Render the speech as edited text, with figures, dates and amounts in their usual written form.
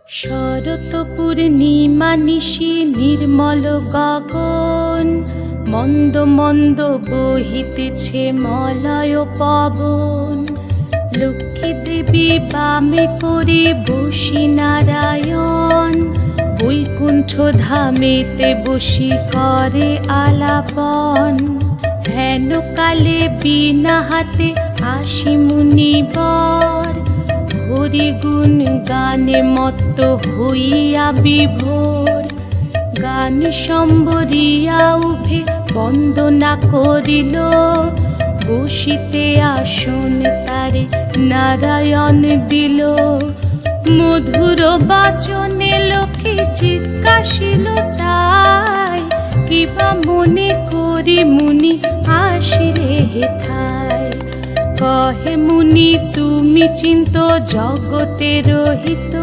শরৎ পূর্ণিমা নিশি নির্মল গগন, মন্দ মন্দ বহিতেছে মলয় পবন। লক্ষ্মী দেবী বামে করে বসি নারায়ণ, বৈকুণ্ঠ ধামেতে বসি করে আলাপন। হেন কালে বিনা হাতে আসি মুনিবর, হরি গুণ গানে মত্ত হইয়া বিভোর। গান সম্বরিয়া উভে বন্দনা করিল, বসিতে আসন তারে নারায়ণ দিল। মধুর বাচনে লোকে জিজ্ঞাসিল তাই, কিবা মনে করি মুনি আসিরে হেথায়। কহে মুনি তুমি চিন্ত জগতের হিত,